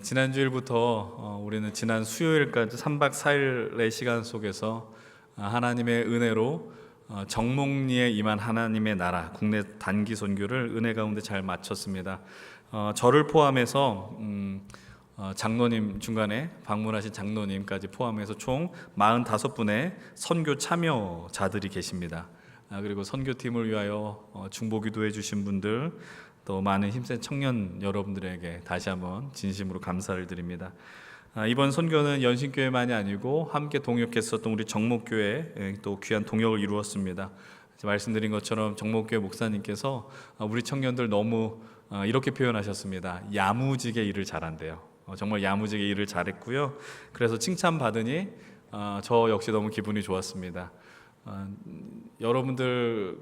지난주일부터 우리는 지난 수요일까지 3박 4일의 시간 속에서 하나님의 은혜로 정목리에 임한 하나님의 나라 국내 단기 선교를 은혜 가운데 잘 마쳤습니다. 저를 포함해서 장로님, 중간에 방문하신 장로님까지 포함해서 총 45분의 선교 참여자들이 계십니다. 그리고 선교팀을 위하여 중보기도해 주신 분들, 또 많은 힘센 청년 여러분들에게 다시 한번 진심으로 감사를 드립니다. 이번 선교는 연신교회만이 아니고 함께 동역했었던 우리 정목교회 또 귀한 동역을 이루었습니다. 말씀드린 것처럼 정목교회 목사님께서 우리 청년들 너무 이렇게 표현하셨습니다. 야무지게 일을 잘한대요. 정말 야무지게 일을 잘했고요. 그래서 칭찬받으니 저 역시 너무 기분이 좋았습니다. 여러분들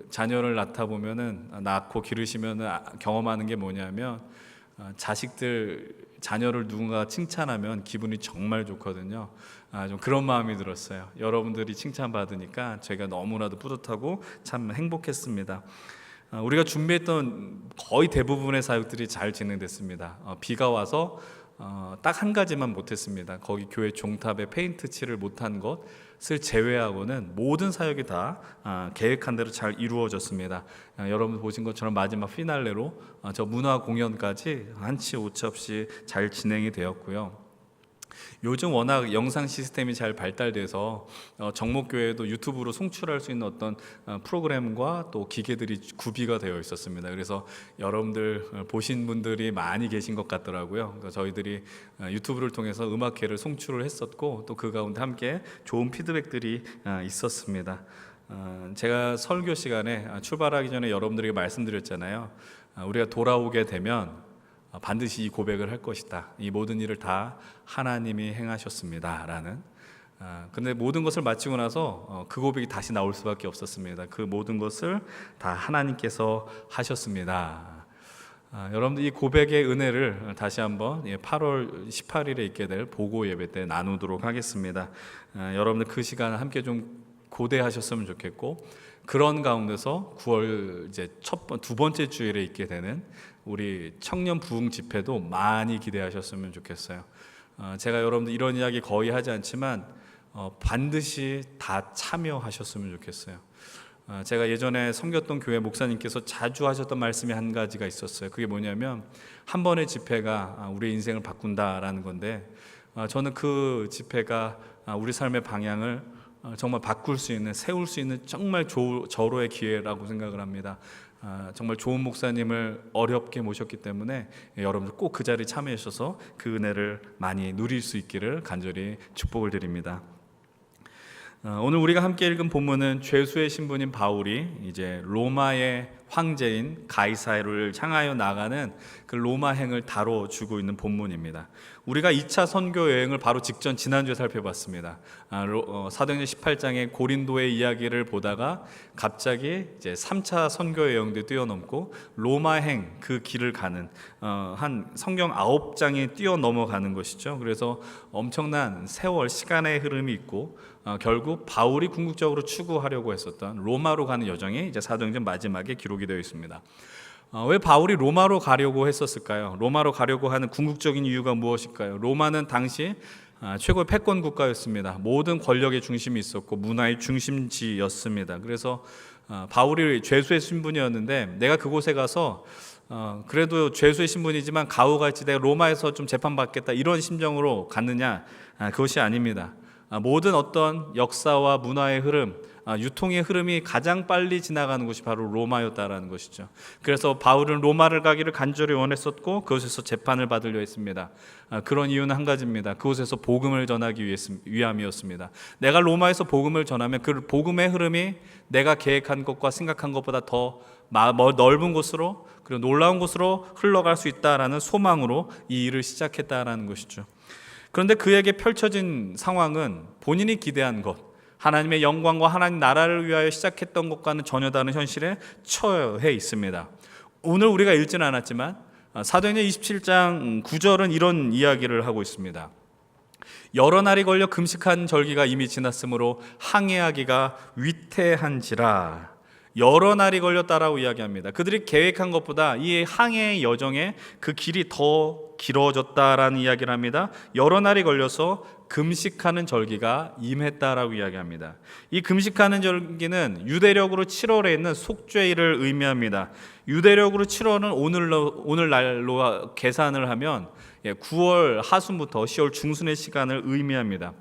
자녀를 낳다 보면은 낳고 기르시면은 경험하는 게 뭐냐면 자녀를 누군가 칭찬하면 기분이 정말 좋거든요. 좀 그런 마음이 들었어요. 여러분들이 칭찬받으니까 제가 너무나도 뿌듯하고 참 행복했습니다. 우리가 준비했던 거의 대부분의 사역들이 잘 진행됐습니다. 비가 와서 딱 한 가지만 못했습니다. 거기 교회 종탑에 페인트 칠을 못한 것을 제외하고는 모든 사역이 다 계획한 대로 잘 이루어졌습니다. 여러분 보신 것처럼 마지막 피날레로 저 문화 공연까지 한치 오차 없이 잘 진행이 되었고요. 요즘 워낙 영상 시스템이 잘 발달돼서 정목교회도 유튜브로 송출할 수 있는 어떤 프로그램과 또 기계들이 구비가 되어 있었습니다. 그래서 여러분들 보신 분들이 많이 계신 것 같더라고요. 그러니까 저희들이 유튜브를 통해서 음악회를 송출을 했었고 또 그 가운데 함께 좋은 피드백들이 있었습니다. 제가 설교 시간에 출발하기 전에 여러분들에게 말씀드렸잖아요. 우리가 돌아오게 되면 반드시 이 고백을 할 것이다. 이 모든 일을 다 하나님이 행하셨습니다 라는. 근데 모든 것을 마치고 나서 그 고백이 다시 나올 수밖에 없었습니다. 그 모든 것을 다 하나님께서 하셨습니다. 여러분들 이 고백의 은혜를 다시 한번 8월 18일에 있게 될 보고 예배 때 나누도록 하겠습니다. 여러분들 그 시간 함께 좀 고대하셨으면 좋겠고, 그런 가운데서 9월 이제 두 번째 주일에 있게 되는 우리 청년 부흥 집회도 많이 기대하셨으면 좋겠어요. 제가 여러분들 이런 이야기 거의 하지 않지만 반드시 다 참여하셨으면 좋겠어요. 제가 예전에 섬겼던 교회 목사님께서 자주 하셨던 말씀이 한 가지가 있었어요. 그게 뭐냐면 한 번의 집회가 우리의 인생을 바꾼다라는 건데, 저는 그 집회가 우리 삶의 방향을 정말 바꿀 수 있는, 세울 수 있는 정말 절호의 기회라고 생각을 합니다. 정말 좋은 목사님을 어렵게 모셨기 때문에 여러분들 꼭 그 자리에 참여해 주셔서 그 은혜를 많이 누릴 수 있기를 간절히 축복을 드립니다. 오늘 우리가 함께 읽은 본문은 죄수의 신분인 바울이 이제 로마의 황제인 가이사르를 향하여 나가는 그 로마행을 다뤄주고 있는 본문입니다. 우리가 2차 선교 여행을 바로 직전 지난주에 살펴봤습니다. 사도행전 18장의 고린도의 이야기를 보다가 갑자기 이제 3차 선교 여행도 뛰어넘고 로마행 그 길을 가는 한 성경 9장이 뛰어넘어가는 것이죠. 그래서 엄청난 세월 시간의 흐름이 있고 결국 바울이 궁극적으로 추구하려고 했었던 로마로 가는 여정이 이제 사도행전 마지막에 기록이 되어 있습니다. 왜 바울이 로마로 가려고 했었을까요? 로마로 가려고 하는 궁극적인 이유가 무엇일까요? 로마는 당시 최고의 패권 국가였습니다. 모든 권력의 중심이 있었고 문화의 중심지였습니다. 그래서 바울이 죄수의 신분이었는데 내가 그곳에 가서 그래도 죄수의 신분이지만 가오같이 내가 로마에서 좀 재판받겠다 이런 심정으로 갔느냐? 그것이 아닙니다. 모든 어떤 역사와 문화의 흐름, 유통의 흐름이 가장 빨리 지나가는 곳이 바로 로마였다라는 것이죠. 그래서 바울은 로마를 가기를 간절히 원했었고 그곳에서 재판을 받으려 했습니다. 그런 이유는 한 가지입니다. 그곳에서 복음을 전하기 위함이었습니다. 내가 로마에서 복음을 전하면 그 복음의 흐름이 내가 계획한 것과 생각한 것보다 더 넓은 곳으로, 그리고 놀라운 곳으로 흘러갈 수 있다라는 소망으로 이 일을 시작했다라는 것이죠. 그런데 그에게 펼쳐진 상황은 본인이 기대한 것, 하나님의 영광과 하나님 나라를 위하여 시작했던 것과는 전혀 다른 현실에 처해 있습니다. 오늘 우리가 읽지는 않았지만 사도행전 27장 9절은 이런 이야기를 하고 있습니다. 여러 날이 걸려 금식한 절기가 이미 지났으므로 항해하기가 위태한지라. 여러 날이 걸렸다라고 이야기합니다. 그들이 계획한 것보다 이 항해의 여정에 그 길이 더 길어졌다라는 이야기를 합니다. 여러 날이 걸려서 금식하는 절기가 임했다라고 이야기합니다. 이 금식하는 절기는 유대력으로 7월에 있는 속죄일을 의미합니다. 유대력으로 7월은 오늘날로 계산을 하면 9월 하순부터 10월 중순의 시간을 의미합니다.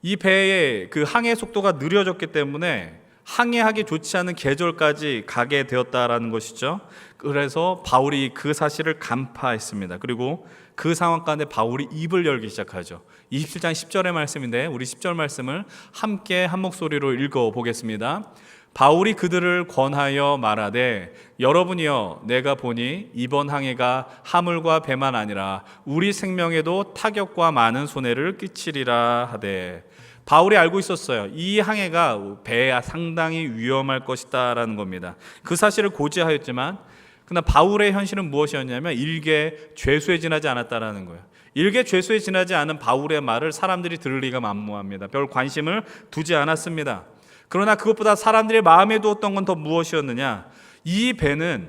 이 배의 그 항해 속도가 느려졌기 때문에 항해하기 좋지 않은 계절까지 가게 되었다라는 것이죠. 그래서 바울이 그 사실을 간파했습니다. 그리고 그 상황 가운데 바울이 입을 열기 시작하죠. 27장 10절의 말씀인데 우리 10절 말씀을 함께 한 목소리로 읽어보겠습니다. 바울이 그들을 권하여 말하되 여러분이여 내가 보니 이번 항해가 하물과 배만 아니라 우리 생명에도 타격과 많은 손해를 끼치리라 하되, 바울이 알고 있었어요. 이 항해가 배에 상당히 위험할 것이다라는 겁니다. 그 사실을 고지하였지만 그러나 바울의 현실은 무엇이었냐면 일개 죄수에 지나지 않았다라는 거예요. 일개 죄수에 지나지 않은 바울의 말을 사람들이 들을 리가 만무합니다. 별 관심을 두지 않았습니다. 그러나 그것보다 사람들의 마음에 두었던 건 더 무엇이었느냐? 이 배는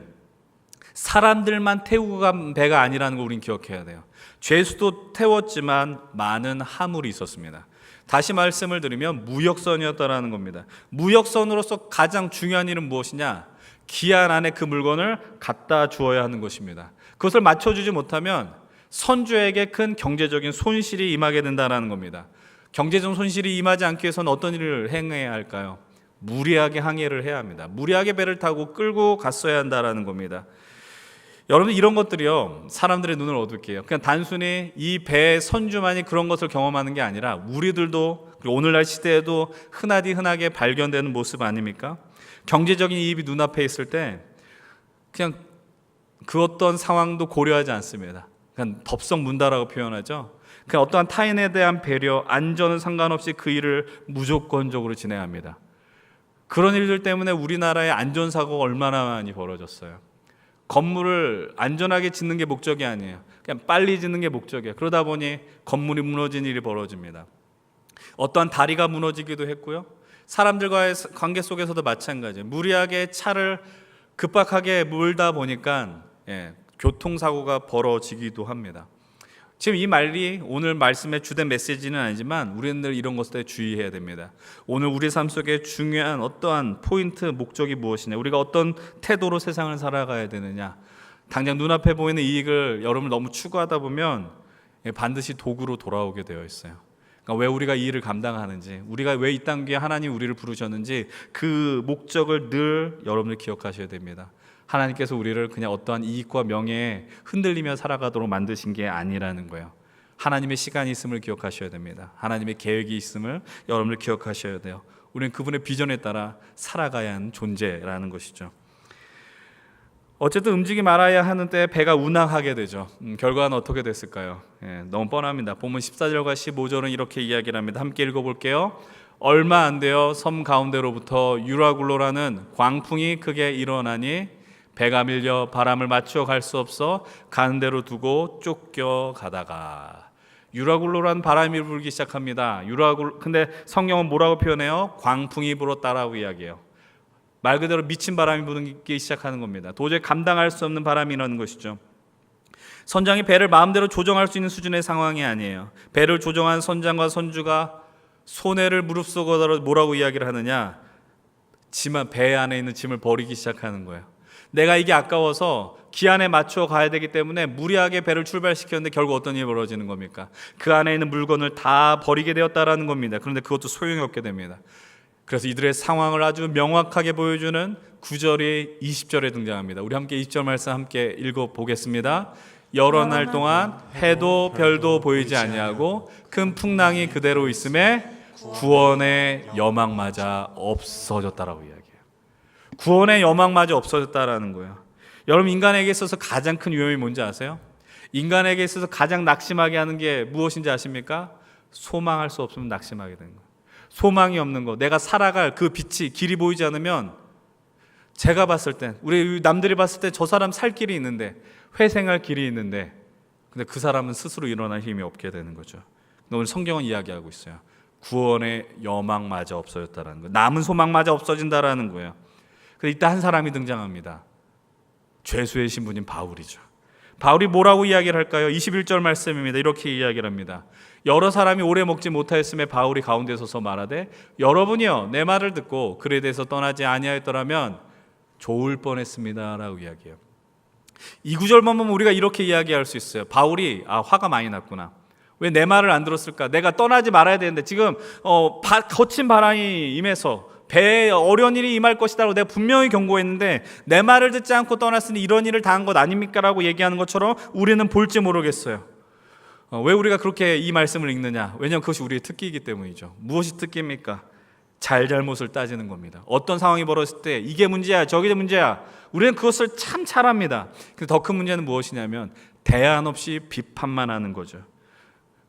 사람들만 태우고 간 배가 아니라는 걸 우린 기억해야 돼요. 죄수도 태웠지만 많은 화물이 있었습니다. 다시 말씀을 드리면 무역선이었다라는 겁니다. 무역선으로서 가장 중요한 일은 무엇이냐? 기한 안에 그 물건을 갖다 주어야 하는 것입니다. 그것을 맞춰주지 못하면 선주에게 큰 경제적인 손실이 임하게 된다는 겁니다. 경제적 손실이 임하지 않기 위해서는 어떤 일을 행해야 할까요? 무리하게 항해를 해야 합니다. 무리하게 배를 타고 끌고 갔어야 한다는 겁니다. 여러분, 이런 것들이요 사람들의 눈을 어둡게 해요. 그냥 단순히 이 배의 선주만이 그런 것을 경험하는 게 아니라 우리들도, 그리고 오늘날 시대에도 흔하게 발견되는 모습 아닙니까? 경제적인 이익이 눈앞에 있을 때 그냥 그 어떤 상황도 고려하지 않습니다. 그냥 덥석 문다라고 표현하죠. 그냥 어떠한 타인에 대한 배려, 안전은 상관없이 그 일을 무조건적으로 진행합니다. 그런 일들 때문에 우리나라의 안전사고가 얼마나 많이 벌어졌어요. 건물을 안전하게 짓는 게 목적이 아니에요. 그냥 빨리 짓는 게 목적이에요. 그러다 보니 건물이 무너지는 일이 벌어집니다. 어떠한 다리가 무너지기도 했고요. 사람들과의 관계 속에서도 마찬가지예요. 무리하게 차를 급박하게 몰다 보니까 교통사고가 벌어지기도 합니다. 지금 이 말이 오늘 말씀의 주된 메시지는 아니지만 우리는 늘 이런 것에 주의해야 됩니다. 오늘 우리 삶 속에 중요한 어떠한 포인트, 목적이 무엇이냐, 우리가 어떤 태도로 세상을 살아가야 되느냐. 당장 눈앞에 보이는 이익을 여러분 너무 추구하다 보면 반드시 도구로 돌아오게 되어 있어요. 그러니까 왜 우리가 이 일을 감당하는지, 우리가 왜 이 땅에 하나님 우리를 부르셨는지 그 목적을 늘 여러분들 기억하셔야 됩니다. 하나님께서 우리를 그냥 어떠한 이익과 명예에 흔들리며 살아가도록 만드신 게 아니라는 거예요. 하나님의 시간이 있음을 기억하셔야 됩니다. 하나님의 계획이 있음을 여러분들 기억하셔야 돼요. 우리는 그분의 비전에 따라 살아가야 하는 존재라는 것이죠. 어쨌든 움직이지 말아야 하는데 배가 운항하게 되죠. 결과는 어떻게 됐을까요? 너무 뻔합니다. 본문 14절과 15절은 이렇게 이야기를 합니다. 함께 읽어볼게요. 얼마 안 되어 섬 가운데로부터 유라굴로라는 광풍이 크게 일어나니 배가 밀려 바람을 맞춰 갈 수 없어 가는 대로 두고 쫓겨가다가, 유라굴로라는 바람이 불기 시작합니다. 근데 성경은 뭐라고 표현해요? 광풍이 불었다라고 이야기해요. 말 그대로 미친 바람이 불기 시작하는 겁니다. 도저히 감당할 수 없는 바람이 일어나는 것이죠. 선장이 배를 마음대로 조정할 수 있는 수준의 상황이 아니에요. 배를 조정한 선장과 선주가 손해를 무릅쓰고 뭐라고 이야기를 하느냐? 배 안에 있는 짐을 버리기 시작하는 거예요. 내가 이게 아까워서 기한에 맞춰 가야 되기 때문에 무리하게 배를 출발시켰는데 결국 어떤 일이 벌어지는 겁니까? 그 안에 있는 물건을 다 버리게 되었다라는 겁니다. 그런데 그것도 소용이 없게 됩니다. 그래서 이들의 상황을 아주 명확하게 보여주는 9절이 20절에 등장합니다. 우리 함께 20절 말씀 함께 읽어보겠습니다. 여러 날 동안 해도 별도 보이지 아니하고 큰 풍랑이 그대로 있음에 구원의 여망마저 없어졌다라고 이야기해요. 구원의 여망마저 없어졌다라는 거예요. 여러분, 인간에게 있어서 가장 큰 위험이 뭔지 아세요? 인간에게 있어서 가장 낙심하게 하는 게 무엇인지 아십니까? 소망할 수 없으면 낙심하게 되는 거예요. 소망이 없는 거, 내가 살아갈 그 빛이, 길이 보이지 않으면, 제가 봤을 때, 우리 남들이 봤을 때 저 사람 살 길이 있는데, 회생할 길이 있는데, 근데 그 사람은 스스로 일어날 힘이 없게 되는 거죠. 오늘 성경은 이야기하고 있어요. 구원의 여망마저 없어졌다는 거예요. 남은 소망마저 없어진다라는 거예요. 근데 이때 한 사람이 등장합니다. 죄수의 신분인 바울이죠. 바울이 뭐라고 이야기를 할까요? 21절 말씀입니다. 이렇게 이야기를 합니다. 여러 사람이 오래 먹지 못하였음에 바울이 가운데 서서 말하되 여러분이여 내 말을 듣고 글에 대해서 떠나지 아니하였더라면 좋을 뻔했습니다 라고 이야기해요. 이 구절만 보면 우리가 이렇게 이야기할 수 있어요. 바울이 화가 많이 났구나. 왜 내 말을 안 들었을까? 내가 떠나지 말아야 되는데 지금 거친 바람이 임해서 배에 어려운 일이 임할 것이다라고 내가 분명히 경고했는데 내 말을 듣지 않고 떠났으니 이런 일을 당한 것 아닙니까? 라고 얘기하는 것처럼 우리는 볼지 모르겠어요. 왜 우리가 그렇게 이 말씀을 읽느냐? 왜냐하면 그것이 우리의 특기이기 때문이죠. 무엇이 특기입니까? 잘잘못을 따지는 겁니다. 어떤 상황이 벌어졌을 때 이게 문제야 저게 문제야 우리는 그것을 참 잘합니다. 근데 더 큰 문제는 무엇이냐면 대안 없이 비판만 하는 거죠.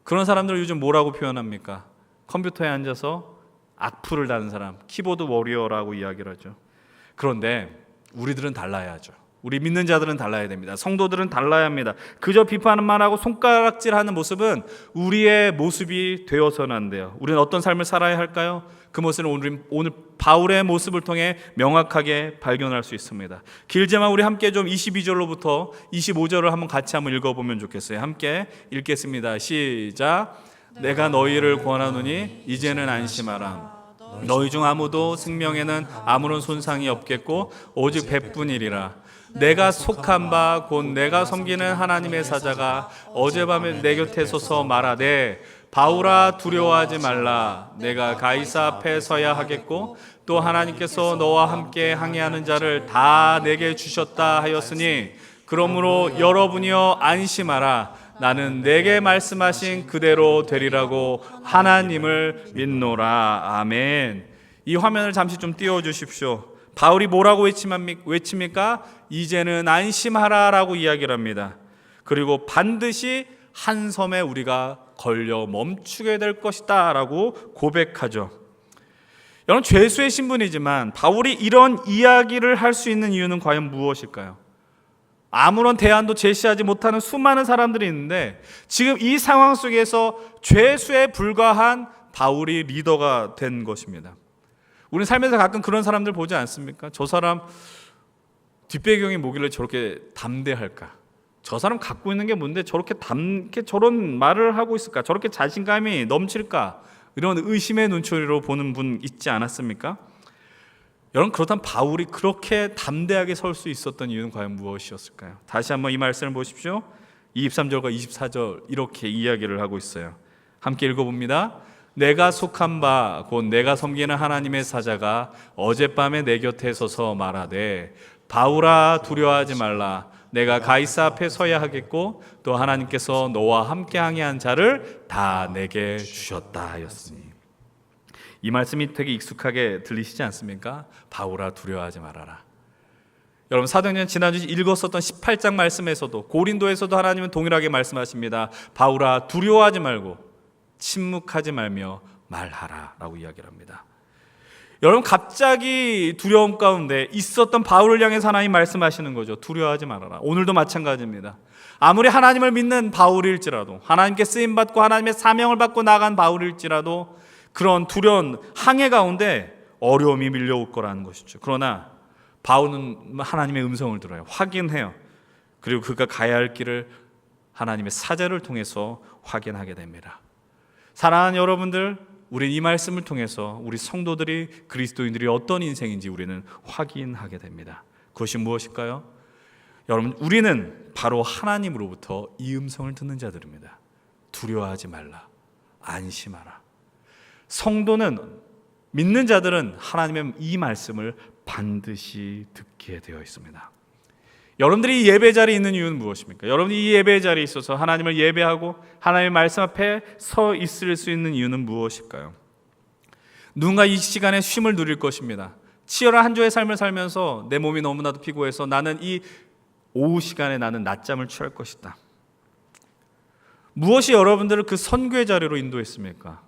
그런 사람들을 요즘 뭐라고 표현합니까? 컴퓨터에 앉아서 악플을 다는 사람, 키보드 워리어라고 이야기를 하죠. 그런데 우리들은 달라야죠. 우리 믿는 자들은 달라야 됩니다. 성도들은 달라야 합니다. 그저 비판만 하고 손가락질하는 모습은 우리의 모습이 되어서는 안 돼요. 우리는 어떤 삶을 살아야 할까요? 그 모습은 오늘 바울의 모습을 통해 명확하게 발견할 수 있습니다. 길지만 우리 함께 좀 22절로부터 25절을 한번 같이 한번 읽어보면 좋겠어요. 함께 읽겠습니다. 시작. 내가 너희를 권하노니 이제는 안심하라. 너희 중 아무도 생명에는 아무런 손상이 없겠고 오직 배뿐이리라. 내가 속한 바 곧 내가 섬기는 하나님의 사자가 어젯밤에 내 곁에 서서 말하되 바울아 두려워하지 말라. 내가 가이사 앞에 서야 하겠고 또 하나님께서 너와 함께 항해하는 자를 다 내게 주셨다 하였으니 그러므로 여러분이여 안심하라. 나는 내게 말씀하신 그대로 되리라고 하나님을 믿노라. 아멘. 이 화면을 잠시 좀 띄워주십시오. 바울이 뭐라고 외칩니까? 이제는 안심하라라고 이야기를 합니다. 그리고 반드시 한 섬에 우리가 걸려 멈추게 될 것이다 라고 고백하죠. 여러분, 죄수의 신분이지만 바울이 이런 이야기를 할 수 있는 이유는 과연 무엇일까요? 아무런 대안도 제시하지 못하는 수많은 사람들이 있는데 지금 이 상황 속에서 죄수에 불과한 바울이 리더가 된 것입니다. 우리는 삶에서 가끔 그런 사람들 보지 않습니까? 저 사람 뒷배경이 뭐길래 저렇게 담대할까? 저 사람 갖고 있는 게 뭔데 저렇게 저런 말을 하고 있을까? 저렇게 자신감이 넘칠까? 이런 의심의 눈초리로 보는 분 있지 않았습니까? 여러분, 그렇다면 바울이 그렇게 담대하게 설 수 있었던 이유는 과연 무엇이었을까요? 다시 한번 이 말씀을 보십시오. 23절과 24절 이렇게 이야기를 하고 있어요. 함께 읽어봅니다. 내가 속한 바 곧 내가 섬기는 하나님의 사자가 어젯밤에 내 곁에 서서 말하되 바울아 두려워하지 말라. 내가 가이사 앞에 서야 하겠고 또 하나님께서 너와 함께 항해한 자를 다 내게 주셨다 하였으니. 이 말씀이 되게 익숙하게 들리시지 않습니까? 바울아 두려워하지 말아라. 여러분, 사도행전 지난주 읽었었던 18장 말씀에서도 고린도에서도 하나님은 동일하게 말씀하십니다. 바울아 두려워하지 말고 침묵하지 말며 말하라 라고 이야기를 합니다. 여러분, 갑자기 두려움 가운데 있었던 바울을 향해서 하나님 말씀하시는 거죠. 두려워하지 말아라. 오늘도 마찬가지입니다. 아무리 하나님을 믿는 바울일지라도, 하나님께 쓰임받고 하나님의 사명을 받고 나간 바울일지라도 그런 두려운 항해 가운데 어려움이 밀려올 거라는 것이죠. 그러나 바울은 하나님의 음성을 들어요. 확인해요. 그리고 그가 가야 할 길을 하나님의 사자를 통해서 확인하게 됩니다. 사랑하는 여러분들, 우리 이 말씀을 통해서 우리 성도들이 그리스도인들이 어떤 인생인지 우리는 확인하게 됩니다. 그것이 무엇일까요? 여러분, 우리는 바로 하나님으로부터 이 음성을 듣는 자들입니다. 두려워하지 말라. 안심하라. 성도는, 믿는 자들은 하나님의 이 말씀을 반드시 듣게 되어 있습니다. 여러분들이 이 예배 자리에 있는 이유는 무엇입니까? 여러분이 이 예배 자리에 있어서 하나님을 예배하고 하나님의 말씀 앞에 서 있을 수 있는 이유는 무엇일까요? 누군가 이 시간에 쉼을 누릴 것입니다. 치열한 한 주의 삶을 살면서 내 몸이 너무나도 피곤해서 나는 이 오후 시간에 나는 낮잠을 취할 것이다. 무엇이 여러분들을 그 선교의 자리로 인도했습니까?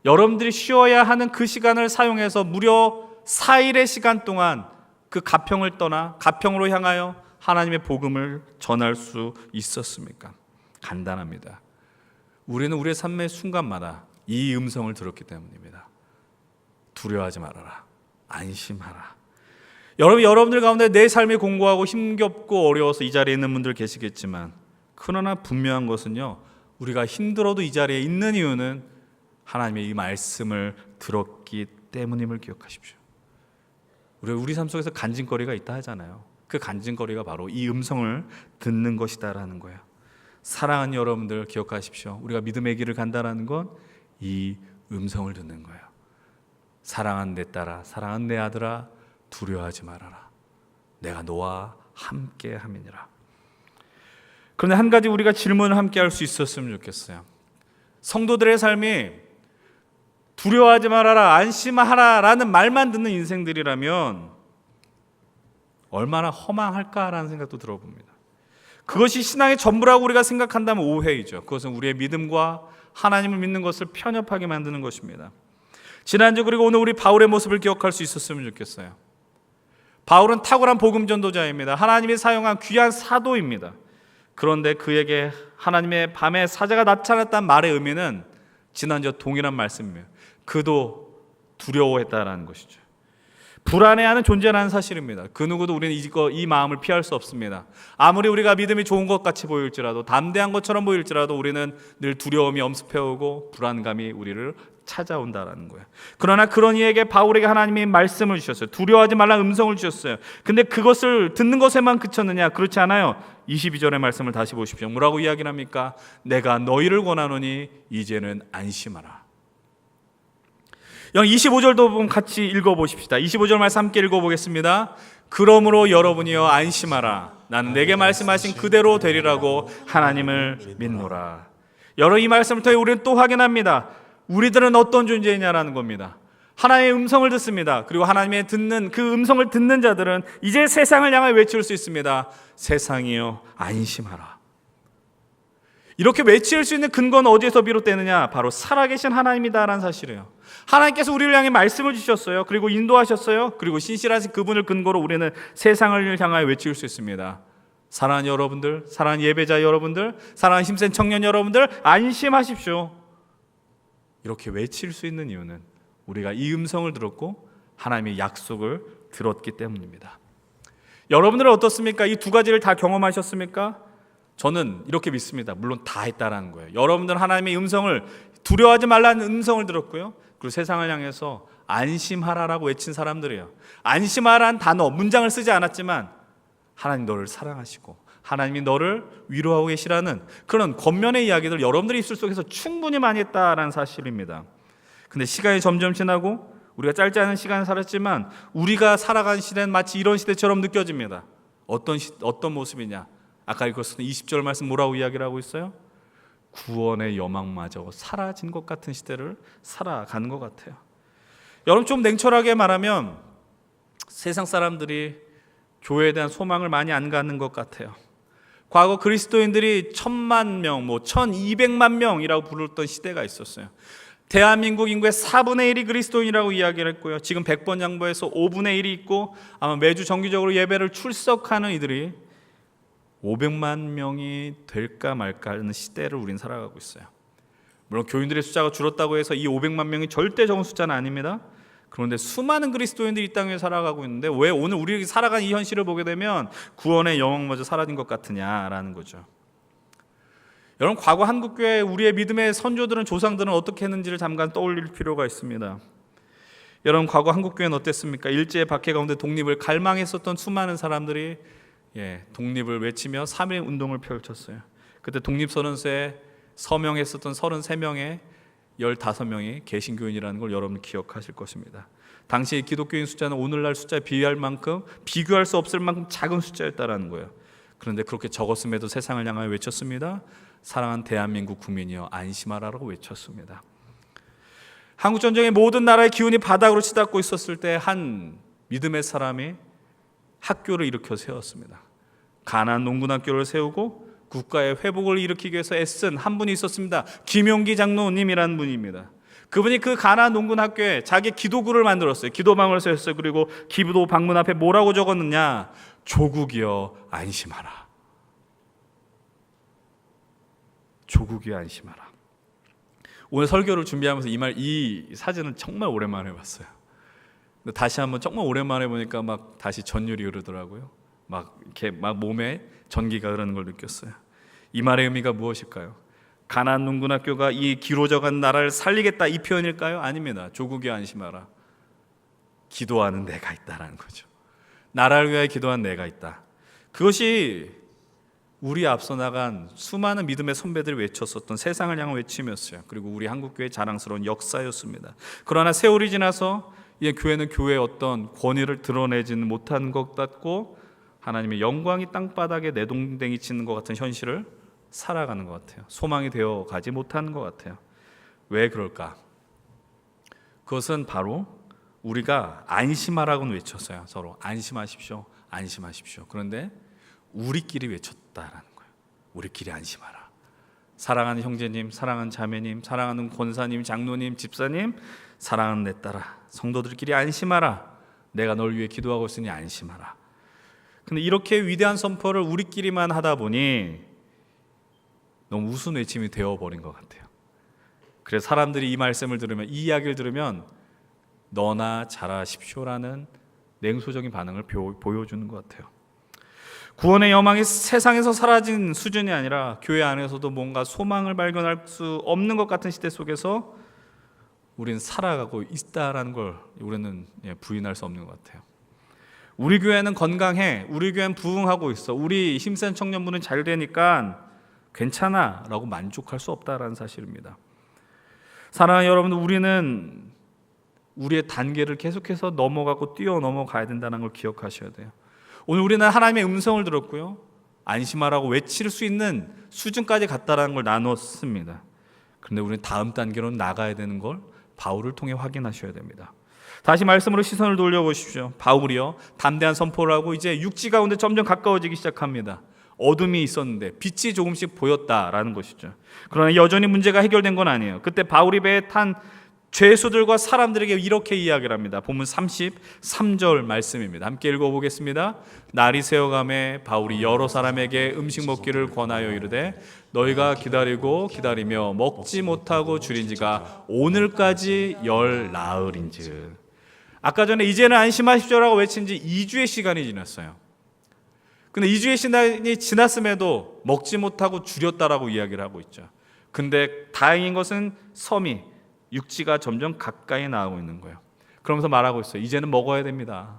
여러분들이 쉬어야 하는 그 시간을 사용해서 무려 4일의 시간 동안 그 가평을 떠나 가평으로 향하여 하나님의 복음을 전할 수 있었습니까? 간단합니다. 우리는 우리의 삶의 순간마다 이 음성을 들었기 때문입니다. 두려워하지 말아라. 안심하라. 여러분들 가운데 내 삶이 공고하고 힘겹고 어려워서 이 자리에 있는 분들 계시겠지만, 그러나 분명한 것은요, 우리가 힘들어도 이 자리에 있는 이유는 하나님의 이 말씀을 들었기 때문임을 기억하십시오. 우리 삶 속에서 간증거리가 있다 하잖아요. 그 간증거리가 바로 이 음성을 듣는 것이다라는 거예요. 사랑하는 여러분들 기억하십시오. 우리가 믿음의 길을 간다라는 건 이 음성을 듣는 거예요. 사랑하는 내 딸아, 사랑하는 내 아들아, 두려워하지 말아라. 내가 너와 함께 함이니라. 그런데 한 가지 우리가 질문을 함께 할 수 있었으면 좋겠어요. 성도들의 삶이 두려워하지 말아라, 안심하라 라는 말만 듣는 인생들이라면 얼마나 허망할까라는 생각도 들어봅니다. 그것이 신앙의 전부라고 우리가 생각한다면 오해이죠. 그것은 우리의 믿음과 하나님을 믿는 것을 편협하게 만드는 것입니다. 지난주 그리고 오늘 우리 바울의 모습을 기억할 수 있었으면 좋겠어요. 바울은 탁월한 복음 전도자입니다. 하나님이 사용한 귀한 사도입니다. 그런데 그에게 하나님의 밤에 사자가 나타났다는 말의 의미는 지난주와 동일한 말씀이에요. 그도 두려워했다라는 것이죠. 불안해하는 존재라는 사실입니다. 그 누구도 우리는 이 마음을 피할 수 없습니다. 아무리 우리가 믿음이 좋은 것 같이 보일지라도, 담대한 것처럼 보일지라도 우리는 늘 두려움이 엄습해오고 불안감이 우리를 찾아온다라는 거예요. 그러나 그런 이에게 바울에게 하나님이 말씀을 주셨어요. 두려워하지 말라는 음성을 주셨어요. 근데 그것을 듣는 것에만 그쳤느냐? 그렇지 않아요. 22절의 말씀을 다시 보십시오. 뭐라고 이야기를 합니까? 내가 너희를 권하노니 이제는 안심하라. 25절도 같이 읽어보십시다. 25절 말씀 함께 읽어보겠습니다. 그러므로 여러분이여 안심하라. 나는 내게 말씀하신 그대로 되리라고 하나님을 믿노라. 여러분, 이 말씀을 통해 우리는 또 확인합니다. 우리들은 어떤 존재이냐라는 겁니다. 하나님의 음성을 듣습니다. 그리고 하나님의 듣는 그 음성을 듣는 자들은 이제 세상을 향해 외칠 수 있습니다. 세상이여 안심하라. 이렇게 외칠 수 있는 근거는 어디에서 비롯되느냐? 바로 살아계신 하나님이다라는 사실이에요. 하나님께서 우리를 향해 말씀을 주셨어요. 그리고 인도하셨어요. 그리고 신실하신 그분을 근거로 우리는 세상을 향하여 외칠 수 있습니다. 사랑하는 여러분들, 사랑하는 예배자 여러분들, 사랑하는 힘센 청년 여러분들, 안심하십시오. 이렇게 외칠 수 있는 이유는 우리가 이 음성을 들었고 하나님의 약속을 들었기 때문입니다. 여러분들은 어떻습니까? 이 두 가지를 다 경험하셨습니까? 저는 이렇게 믿습니다. 물론 다 했다라는 거예요. 여러분들은 하나님의 음성을, 두려워하지 말라는 음성을 들었고요. 그리고 세상을 향해서 안심하라라고 외친 사람들이에요. 안심하라는 단어, 문장을 쓰지 않았지만 하나님 너를 사랑하시고 하나님이 너를 위로하고 계시라는 그런 겉면의 이야기들 여러분들의 입술 속에서 충분히 많이 했다라는 사실입니다. 근데 시간이 점점 지나고 우리가 짧지 않은 시간을 살았지만 우리가 살아가는 시대는 마치 이런 시대처럼 느껴집니다. 어떤 모습이냐? 아까 읽었을 때 20절 말씀 뭐라고 이야기를 하고 있어요? 구원의 여망마저 사라진 것 같은 시대를 살아가는 것 같아요. 여러분, 좀 냉철하게 말하면 세상 사람들이 교회에 대한 소망을 많이 안 갖는 것 같아요. 과거 그리스도인들이 1000만 명, 1200만 명이라고 부르던 시대가 있었어요. 대한민국 인구의 4분의 1이 그리스도인이라고 이야기를 했고요. 지금 100번 양보해서 5분의 1이 있고 아마 매주 정기적으로 예배를 출석하는 이들이 500만 명이 될까 말까 하는 시대를 우린 살아가고 있어요. 물론 교인들의 숫자가 줄었다고 해서 이 500만 명이 절대 적은 숫자는 아닙니다. 그런데 수많은 그리스도인들이 이 땅에 살아가고 있는데 왜 오늘 우리가 살아가는 이 현실을 보게 되면 구원의 영광마저 사라진 것 같으냐라는 거죠. 여러분, 과거 한국교회 우리의 믿음의 선조들은, 조상들은 어떻게 했는지를 잠깐 떠올릴 필요가 있습니다. 여러분, 과거 한국교회는 어땠습니까? 일제의 박해 가운데 독립을 갈망했었던 수많은 사람들이 독립을 외치며 3.1 운동을 펼쳤어요. 그때 독립선언서에 서명했었던 33명의 15명이 개신교인이라는 걸 여러분 기억하실 것입니다. 당시 기독교인 숫자는 오늘날 숫자에 비교할 수 없을 만큼 작은 숫자였다라는 거예요. 그런데 그렇게 적었음에도 세상을 향하여 외쳤습니다. 사랑하는 대한민국 국민이여 안심하라라고 외쳤습니다. 한국전쟁의 모든 나라의 기운이 바닥으로 치닫고 있었을 때 한 믿음의 사람이 학교를 일으켜 세웠습니다. 가나안 농군학교를 세우고 국가의 회복을 일으키기 위해서 애쓴 한 분이 있었습니다. 김용기 장로님이라는 분입니다. 그분이 그 가나안 농군학교에 자기 기도구를 만들었어요. 기도방을 세웠어요. 그리고 기도 방문 앞에 뭐라고 적었느냐? 조국이여 안심하라. 조국이여 안심하라. 오늘 설교를 준비하면서 이 사진은 정말 오랜만에 봤어요. 근데 다시 한번 정말 오랜만에 보니까 막 다시 전율이 흐르더라고요. 막 이렇게 막 몸에 전기가 흐르는 걸 느꼈어요. 이 말의 의미가 무엇일까요? 가나안 농군학교가 이 기로져간 나라를 살리겠다 이 표현일까요? 아닙니다. 조국이 안심하라. 기도하는 내가 있다라는 거죠. 나라를 위하여 기도한 내가 있다. 그것이 우리 앞서 나간 수많은 믿음의 선배들이 외쳤었던 세상을 향한 외침이었어요. 그리고 우리 한국교회의 자랑스러운 역사였습니다. 그러나 세월이 지나서 이 교회는 교회의 어떤 권위를 드러내지는 못한 것 같고 하나님의 영광이 땅바닥에 내동댕이 치는 것 같은 현실을 살아가는 것 같아요. 소망이 되어 가지 못하는 것 같아요. 왜 그럴까? 그것은 바로 우리가 안심하라고는 외쳤어요. 서로 안심하십시오, 안심하십시오. 그런데 우리끼리 외쳤다라는 거예요. 우리끼리 안심하라. 사랑하는 형제님, 사랑하는 자매님, 사랑하는 권사님, 장로님, 집사님, 사랑하는 내 딸아, 성도들끼리 안심하라. 내가 널 위해 기도하고 있으니 안심하라. 근데 이렇게 위대한 선포를 우리끼리만 하다 보니 너무 우스운 외침이 되어버린 것 같아요. 그래서 사람들이 이 말씀을 들으면, 이 이야기를 들으면 너나 잘하십시오라는 냉소적인 반응을 보여주는 것 같아요. 구원의 여망이 세상에서 사라진 수준이 아니라 교회 안에서도 뭔가 소망을 발견할 수 없는 것 같은 시대 속에서 우리는 살아가고 있다라는 걸 우리는 부인할 수 없는 것 같아요. 우리 교회는 건강해, 우리 교회는 부흥하고 있어, 우리 힘센 청년부는 잘 되니까 괜찮아 라고 만족할 수 없다라는 사실입니다. 사랑하는 여러분, 우리는 우리의 단계를 계속해서 넘어가고 뛰어넘어가야 된다는 걸 기억하셔야 돼요. 오늘 우리는 하나님의 음성을 들었고요, 안심하라고 외칠 수 있는 수준까지 갔다라는 걸 나눴습니다. 그런데 우리는 다음 단계로 나가야 되는 걸 바울을 통해 확인하셔야 됩니다. 다시 말씀으로 시선을 돌려보십시오. 바울이요, 담대한 선포를 하고 이제 육지 가운데 점점 가까워지기 시작합니다. 어둠이 있었는데 빛이 조금씩 보였다라는 것이죠. 그러나 여전히 문제가 해결된 건 아니에요. 그때 바울이 배에 탄 죄수들과 사람들에게 이렇게 이야기를 합니다. 본문 33절 말씀입니다. 함께 읽어보겠습니다. 날이 새어가매 바울이 여러 사람에게 음식 먹기를 권하여 이르되 너희가 기다리며 먹지 못하고 줄인 지가 오늘까지 열 나흘인즉. 아까 전에 이제는 안심하십시오라고 외친 지 2주의 시간이 지났어요. 근데 2주의 시간이 지났음에도 먹지 못하고 줄였다라고 이야기를 하고 있죠. 근데 다행인 것은 섬이, 육지가 점점 가까이 나오고 있는 거예요. 그러면서 말하고 있어요. 이제는 먹어야 됩니다.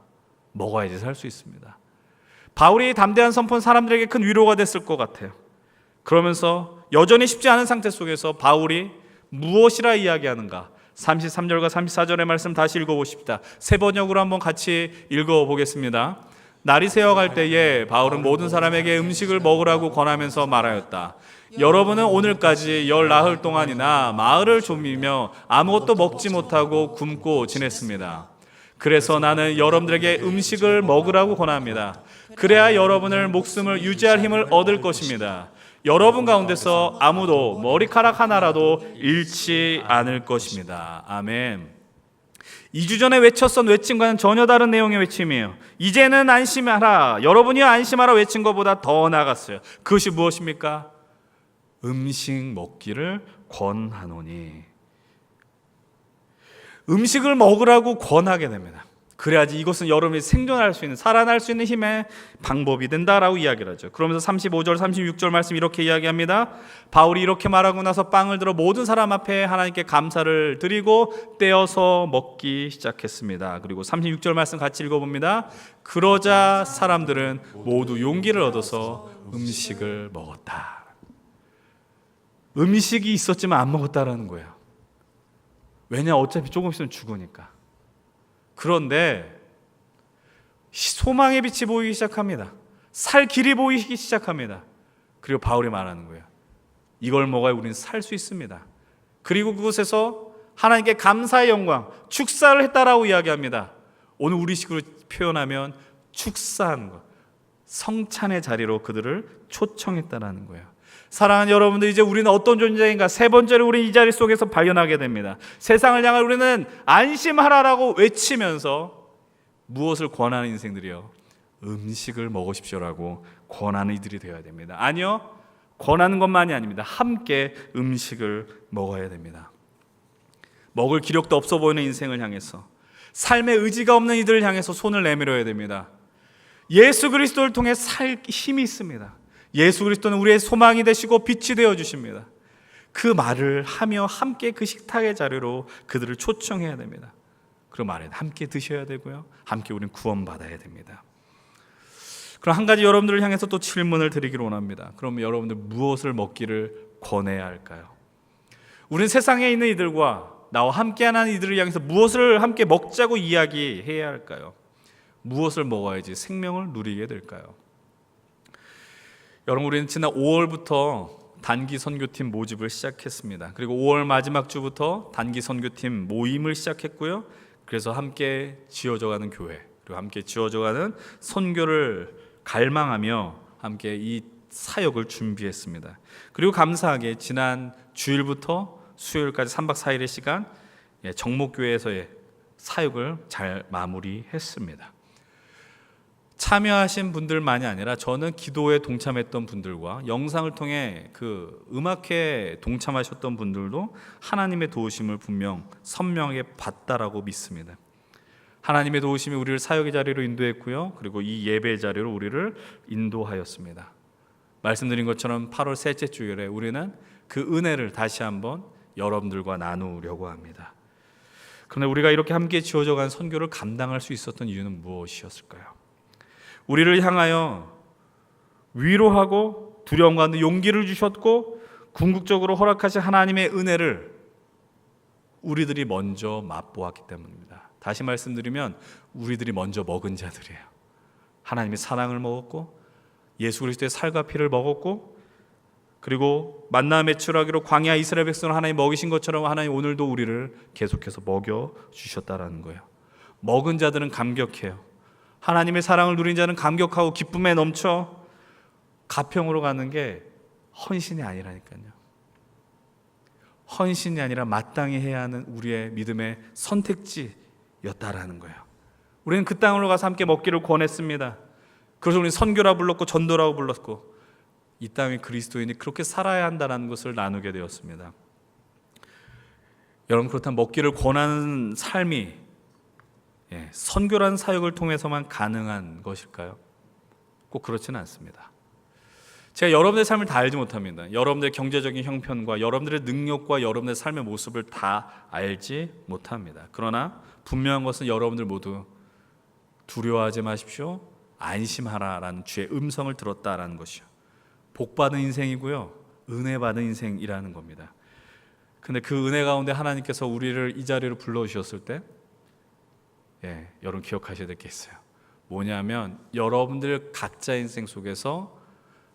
먹어야지 살 수 있습니다. 바울이 담대한 선포는 사람들에게 큰 위로가 됐을 것 같아요. 그러면서 여전히 쉽지 않은 상태 속에서 바울이 무엇이라 이야기하는가? 33절과 34절의 말씀 다시 읽어보십시다. 새 번역으로 한번 같이 읽어보겠습니다. 날이 새어갈 때에 바울은 모든 사람에게 음식을 먹으라고 권하면서 말하였다. 여러분은 오늘까지 열 나흘 동안이나 마을을 좁히며 아무것도 먹지 못하고 굶고 지냈습니다. 그래서 나는 여러분들에게 음식을 먹으라고 권합니다. 그래야 여러분을 목숨을 유지할 힘을 얻을 것입니다. 여러분 가운데서 아무도 머리카락 하나라도 잃지 않을 것입니다. 아멘. 2주 전에 외쳤던 외침과는 전혀 다른 내용의 외침이에요. 이제는 안심하라. 여러분이 안심하라 외친 것보다 더 나아갔어요. 그것이 무엇입니까? 음식 먹기를 권하노니. 음식을 먹으라고 권하게 됩니다. 그래야지 이것은 여러분이 생존할 수 있는, 살아날 수 있는 힘의 방법이 된다라고 이야기를 하죠. 그러면서 35절, 36절 말씀 이렇게 이야기합니다. 바울이 이렇게 말하고 나서 빵을 들어 모든 사람 앞에 하나님께 감사를 드리고 떼어서 먹기 시작했습니다. 그리고 36절 말씀 같이 읽어봅니다. 그러자 사람들은 모두 용기를 얻어서 음식을 먹었다. 음식이 있었지만 안 먹었다라는 거예요. 왜냐, 어차피 조금 있으면 죽으니까. 그런데 소망의 빛이 보이기 시작합니다. 살 길이 보이기 시작합니다. 그리고 바울이 말하는 거예요. 이걸 먹어야 우리는 살 수 있습니다. 그리고 그곳에서 하나님께 감사의 영광, 축사를 했다라고 이야기합니다. 오늘 우리식으로 표현하면 축사하는 것, 성찬의 자리로 그들을 초청했다라는 거예요. 사랑하는 여러분들, 이제 우리는 어떤 존재인가? 세 번째로 우리는 이 자리 속에서 발견하게 됩니다. 세상을 향해 우리는 안심하라라고 외치면서 무엇을 권하는 인생들이요? 음식을 먹으십시오라고 권하는 이들이 되어야 됩니다. 아니요, 권하는 것만이 아닙니다. 함께 음식을 먹어야 됩니다. 먹을 기력도 없어 보이는 인생을 향해서 삶의 의지가 없는 이들을 향해서 손을 내밀어야 됩니다. 예수 그리스도를 통해 살 힘이 있습니다. 예수 그리스도는 우리의 소망이 되시고 빛이 되어 주십니다. 그 말을 하며 함께 그 식탁의 자리로 그들을 초청해야 됩니다. 그 말에 함께 드셔야 되고요, 함께 우리는 구원받아야 됩니다. 그럼 한 가지 여러분들을 향해서 또 질문을 드리기를 원합니다. 그럼 여러분들 무엇을 먹기를 권해야 할까요? 우리는 세상에 있는 이들과 나와 함께하는 이들을 향해서 무엇을 함께 먹자고 이야기해야 할까요? 무엇을 먹어야지 생명을 누리게 될까요? 여러분, 우리는 지난 5월부터 단기 선교팀 모집을 시작했습니다. 그리고 5월 마지막 주부터 단기 선교팀 모임을 시작했고요. 그래서 함께 지어져가는 교회, 그리고 함께 지어져가는 선교를 갈망하며 함께 이 사역을 준비했습니다. 그리고 감사하게 지난 주일부터 수요일까지 3박 4일의 시간 정목교회에서의 사역을 잘 마무리했습니다. 참여하신 분들만이 아니라 저는 기도에 동참했던 분들과 영상을 통해 그 음악회에 동참하셨던 분들도 하나님의 도우심을 분명 선명하게 봤다라고 믿습니다. 하나님의 도우심이 우리를 사역의 자리로 인도했고요, 그리고 이 예배의 자리로 우리를 인도하였습니다. 말씀드린 것처럼 8월 셋째 주일에 우리는 그 은혜를 다시 한번 여러분들과 나누려고 합니다. 그런데 우리가 이렇게 함께 지어져간 선교를 감당할 수 있었던 이유는 무엇이었을까요? 우리를 향하여 위로하고 두려움 가운데 용기를 주셨고 궁극적으로 허락하신 하나님의 은혜를 우리들이 먼저 맛보았기 때문입니다. 다시 말씀드리면 우리들이 먼저 먹은 자들이에요. 하나님의 사랑을 먹었고 예수 그리스도의 살과 피를 먹었고, 그리고 만나의 추락으로 광야 이스라엘 백성을 하나님 먹이신 것처럼 하나님 오늘도 우리를 계속해서 먹여 주셨다라는 거예요. 먹은 자들은 감격해요. 하나님의 사랑을 누린 자는 감격하고 기쁨에 넘쳐 가평으로 가는 게 헌신이 아니라니까요. 헌신이 아니라 마땅히 해야 하는 우리의 믿음의 선택지였다라는 거예요. 우리는 그 땅으로 가서 함께 먹기를 권했습니다. 그래서 우리는 선교라 불렀고 전도라고 불렀고 이 땅의 그리스도인이 그렇게 살아야 한다는 것을 나누게 되었습니다. 여러분, 그렇다면 먹기를 권하는 삶이 선교라는 사역을 통해서만 가능한 것일까요? 꼭 그렇지는 않습니다. 제가 여러분의 삶을 다 알지 못합니다. 여러분들의 경제적인 형편과 여러분들의 능력과 여러분의 삶의 모습을 다 알지 못합니다. 그러나 분명한 것은 여러분들 모두 두려워하지 마십시오, 안심하라라는 주의 음성을 들었다라는 것이요, 복받은 인생이고요, 은혜 받은 인생이라는 겁니다. 근데 그 은혜 가운데 하나님께서 우리를 이 자리로 불러주셨을 때 여러분 기억하셔야 될 게 있어요. 뭐냐면 여러분들 각자 인생 속에서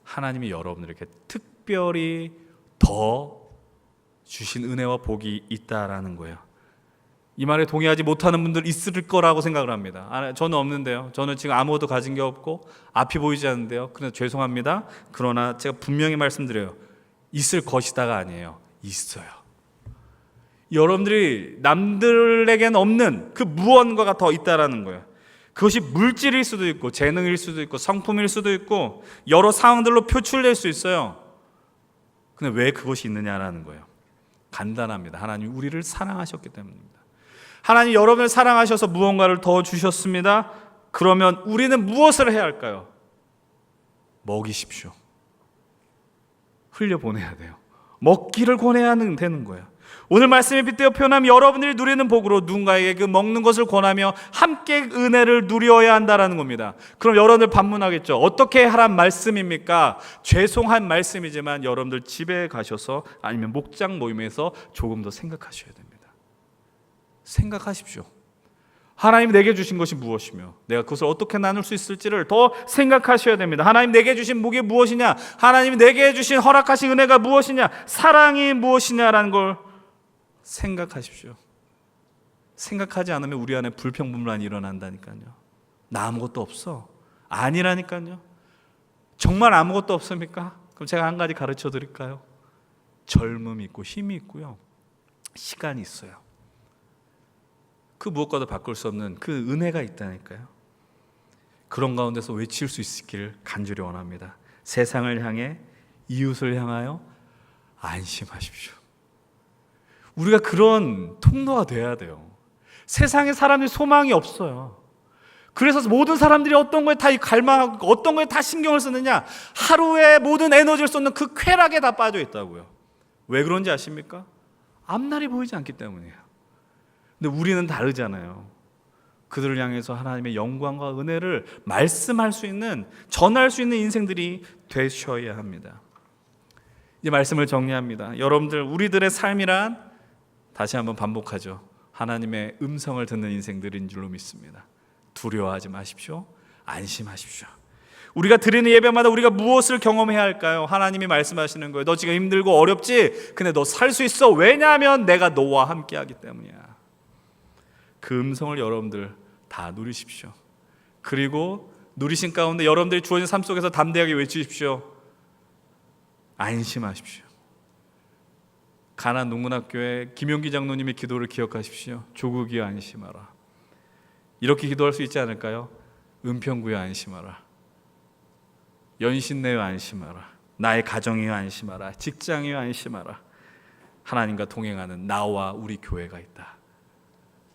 하나님이 여러분들에게 특별히 더 주신 은혜와 복이 있다라는 거예요. 이 말에 동의하지 못하는 분들 있을 거라고 생각을 합니다. 저는 없는데요. 저는 지금 아무것도 가진 게 없고 앞이 보이지 않는데요. 그래서 죄송합니다. 그러나 제가 분명히 말씀드려요. 있을 것이다가 아니에요. 있어요. 여러분들이 남들에게는 없는 그 무언가가 더 있다라는 거예요. 그것이 물질일 수도 있고 재능일 수도 있고 성품일 수도 있고 여러 상황들로 표출될 수 있어요. 근데 왜 그것이 있느냐라는 거예요. 간단합니다. 하나님 우리를 사랑하셨기 때문입니다. 하나님 여러분을 사랑하셔서 무언가를 더 주셨습니다. 그러면 우리는 무엇을 해야 할까요? 먹이십시오. 흘려보내야 돼요. 먹기를 권해야 되는 거예요. 오늘 말씀에 빗대어 표현하면 여러분들이 누리는 복으로 누군가에게 그 먹는 것을 권하며 함께 은혜를 누려야 한다는 겁니다. 그럼 여러분들 반문하겠죠. 어떻게 하란 말씀입니까? 죄송한 말씀이지만 여러분들 집에 가셔서 아니면 목장 모임에서 조금 더 생각하셔야 됩니다. 생각하십시오. 하나님 내게 주신 것이 무엇이며 내가 그것을 어떻게 나눌 수 있을지를 더 생각하셔야 됩니다. 하나님 내게 주신 복이 무엇이냐, 하나님 내게 주신 허락하신 은혜가 무엇이냐, 사랑이 무엇이냐라는 걸 생각하십시오. 생각하지 않으면 우리 안에 불평분란이 일어난다니까요. 나 아무것도 없어. 아니라니까요. 정말 아무것도 없습니까? 그럼 제가 한 가지 가르쳐 드릴까요? 젊음이 있고 힘이 있고요, 시간이 있어요. 그 무엇과도 바꿀 수 없는 그 은혜가 있다니까요. 그런 가운데서 외칠 수 있기를 간절히 원합니다. 세상을 향해, 이웃을 향하여 안심하십시오. 우리가 그런 통로가 돼야 돼요. 세상에 사람들이 소망이 없어요. 그래서 모든 사람들이 어떤 거에 다 갈망하고 어떤 거에 다 신경을 쓰느냐? 하루에 모든 에너지를 쏟는 그 쾌락에 다 빠져 있다고요. 왜 그런지 아십니까? 앞날이 보이지 않기 때문이에요. 근데 우리는 다르잖아요. 그들을 향해서 하나님의 영광과 은혜를 말씀할 수 있는, 전할 수 있는 인생들이 되셔야 합니다. 이 말씀을 정리합니다. 여러분들, 우리들의 삶이란, 다시 한번 반복하죠, 하나님의 음성을 듣는 인생들인 줄로 믿습니다. 두려워하지 마십시오. 안심하십시오. 우리가 드리는 예배마다 우리가 무엇을 경험해야 할까요? 하나님이 말씀하시는 거예요. 너 지금 힘들고 어렵지? 근데 너 살 수 있어. 왜냐하면 내가 너와 함께하기 때문이야. 그 음성을 여러분들 다 누리십시오. 그리고 누리신 가운데 여러분들이 주어진 삶 속에서 담대하게 외치십시오. 안심하십시오. 가난 농문학교의 김용기 장로님의 기도를 기억하십시오. 조국이여 안심하라. 이렇게 기도할 수 있지 않을까요? 은평구여 안심하라. 연신내여 안심하라. 나의 가정이여 안심하라. 직장이여 안심하라. 하나님과 동행하는 나와 우리 교회가 있다.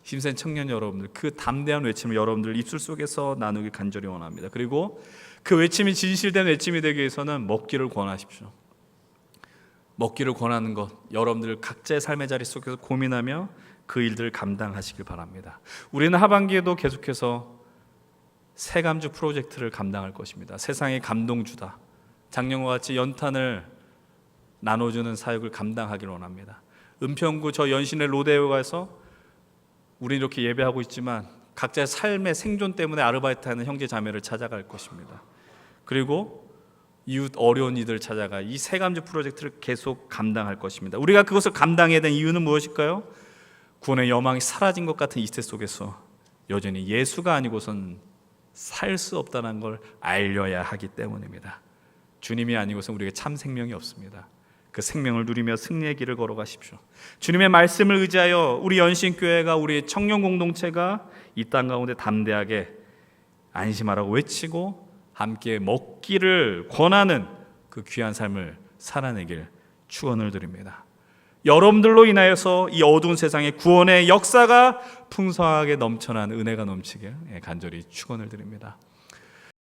힘센 청년 여러분들, 그 담대한 외침을 여러분들 입술 속에서 나누기 간절히 원합니다. 그리고 그 외침이 진실된 외침이 되기 위해서는 먹기를 권하십시오. 먹기를 권하는 것, 여러분들 각자의 삶의 자리 속에서 고민하며 그 일들을 감당하시길 바랍니다. 우리는 하반기에도 계속해서 새감주 프로젝트를 감당할 것입니다. 세상의 감동주다. 작년과 같이 연탄을 나눠주는 사역을 감당하기를 원합니다. 은평구 저 연신의 로데오에 가서 우리 이렇게 예배하고 있지만 각자의 삶의 생존 때문에 아르바이트하는 형제 자매를 찾아갈 것입니다. 그리고 이웃 어려운 이들을 찾아가 이 새감주 프로젝트를 계속 감당할 것입니다. 우리가 그것을 감당해야 된 이유는 무엇일까요? 구원의 여망이 사라진 것 같은 이 시대 속에서 여전히 예수가 아니고선 살 수 없다는 걸 알려야 하기 때문입니다. 주님이 아니고선 우리에게 참 생명이 없습니다. 그 생명을 누리며 승리의 길을 걸어가십시오. 주님의 말씀을 의지하여 우리 연신교회가, 우리 청년 공동체가 이 땅 가운데 담대하게 안심하라고 외치고 함께 먹기를 권하는 그 귀한 삶을 살아내길 축원을 드립니다. 여러분들로 인하여서 이 어두운 세상에 구원의 역사가 풍성하게 넘쳐난 은혜가 넘치길 간절히 축원을 드립니다.